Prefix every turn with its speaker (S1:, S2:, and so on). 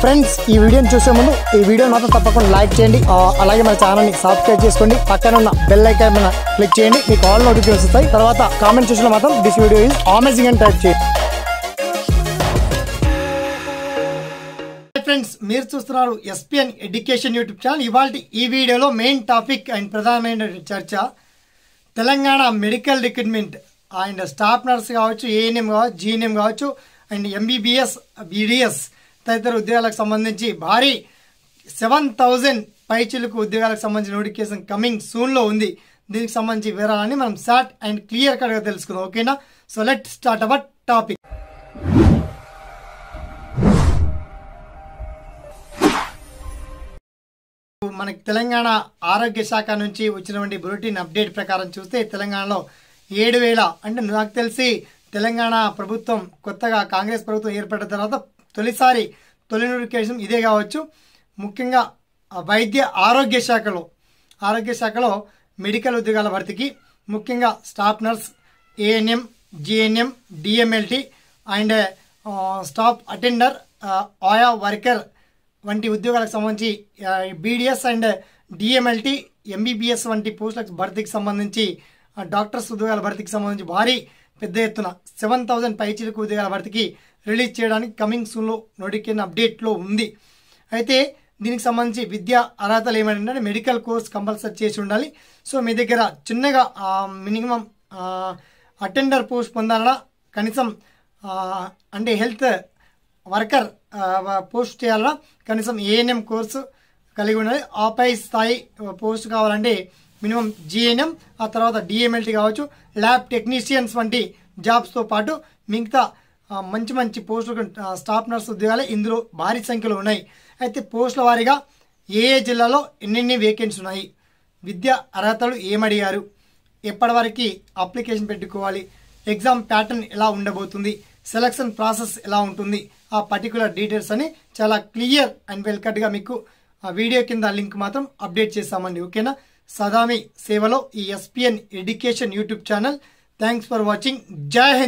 S1: Friends ఈ వీడియోని చూసే ముందు ఈ వీడియోని మాత్రం తప్పకుండా లైక్ చేయండి, అలాగే మన ఛానల్ని సబ్స్క్రైబ్ చేసుకోండి, పక్కన ఉన్న బెల్ ఐకాన్ మీద క్లిక్ చేయండి, మీకు ఆల్ నోటిఫికేషన్స్ వస్తాయి. తర్వాత కామెంట్ సెక్షన్లో మాత్రం దిస్ వీడియో ఈజ్ అమేజింగ్ అని టైప్ చేయండి. ఫ్రెండ్స్ మీరు చూస్తున్నారు ఎస్పీఎన్ ఎడ్యుకేషన్ యూట్యూబ్ ఛానల్. ఇవాళ ఈ వీడియోలో మెయిన్ టాపిక్ అండ్ ప్రధానమైన చర్చ Telangana medical recruitment and staff nurse కావచ్చు, ఏఎన్ఎం కావచ్చు, జీఎన్ఎం కావచ్చు అండ్ ఎంబీబీఎస్, బీడీఎస్ తదితర ఉద్యోగాలకు సంబంధించి భారీ 7,000 పైచిలుకు ఉద్యోగాలకు సంబంధించిన నోటిఫికేషన్ కమింగ్ సూన్లో ఉంది. దీనికి సంబంధించి వివరాలని మనం షార్ట్ అండ్ క్లియర్ కట్గా తెలుసుకుందాం. ఓకేనా? So let start our topic. మనకి తెలంగాణ ఆరోగ్య శాఖ నుంచి వచ్చినటువంటి బులెటిన్ అప్డేట్ ప్రకారం చూస్తే తెలంగాణలో 7,000 అంటే నాకు తెలిసి తెలంగాణ ప్రభుత్వం కొత్తగా కాంగ్రెస్ ప్రభుత్వం ఏర్పడిన తర్వాత తొలి నోటిఫికేషన్ ఇదే కావచ్చు. ముఖ్యంగా వైద్య ఆరోగ్య శాఖలో మెడికల్ ఉద్యోగాల భర్తీకి ముఖ్యంగా staff nurse, ANM, GNM, DMLT and staff attender, ఆయా వర్కర్ వంటి ఉద్యోగాలకు సంబంధించి బీడీఎస్ అండ్ డిఎంఎల్టీ, ఎంబీబీఎస్ వంటి పోస్టులకు భర్తీకి సంబంధించి డాక్టర్స్ ఉద్యోగాల భర్తీకి సంబంధించి భారీ పెద్ద ఎత్తున 7,000 పైచిలకు ఉద్యోగాల భర్తీకి రిలీజ్ చేయడానికి కమింగ్ సూన్లో నోటిఫికేషన్ అప్డేట్లో ఉంది. అయితే దీనికి సంబంధించి విద్యా అర్హతలు ఏమంటే మెడికల్ కోర్స్ కంపల్సరీ చేసి ఉండాలి. సో మీ దగ్గర చిన్నగా మినిమం అటెండర్ పోస్ట్ పొందాలన్నా కనీసం అంటే హెల్త్ వర్కర్ పోస్ట్ చేయాలన్నా కనీసం ఏఎన్ఎం కోర్సు కలిగి ఉండాలి. ఆపై స్థాయి పోస్ట్ కావాలంటే మినిమం జిఎన్ఎం, ఆ తర్వాత డిఎంఎల్టీ కావచ్చు, ల్యాబ్ టెక్నీషియన్స్ వంటి జాబ్స్తో పాటు మిగతా మంచి పోస్టులు స్టాఫ్ నర్స్ ఉద్యోగాలు ఇందులో భారీ సంఖ్యలో ఉన్నాయి. అయితే పోస్టుల వారీగా ఏ జిల్లాలో ఎన్నెన్ని వేకెన్సీ ఉన్నాయి, విద్యా అర్హతలు ఏమడిగారు, ఎప్పటి వరకు అప్లికేషన్ పెట్టుకోవాలి, ఎగ్జామ్ ప్యాటర్న్ ఎలా ఉండబోతుంది, సెలక్షన్ ప్రాసెస్ ఎలా ఉంటుంది, ఆ పర్టికులర్ డీటెయిల్స్ అని చాలా క్లియర్ అండ్ వెల్ కట్గా మీకు ఆ వీడియో కింద లింక్ మాత్రం అప్డేట్ చేస్తామండి. ఓకేనా? సదామి సేవలో ఈ SPN education YouTube channel. Thanks for watching. జై హింద్.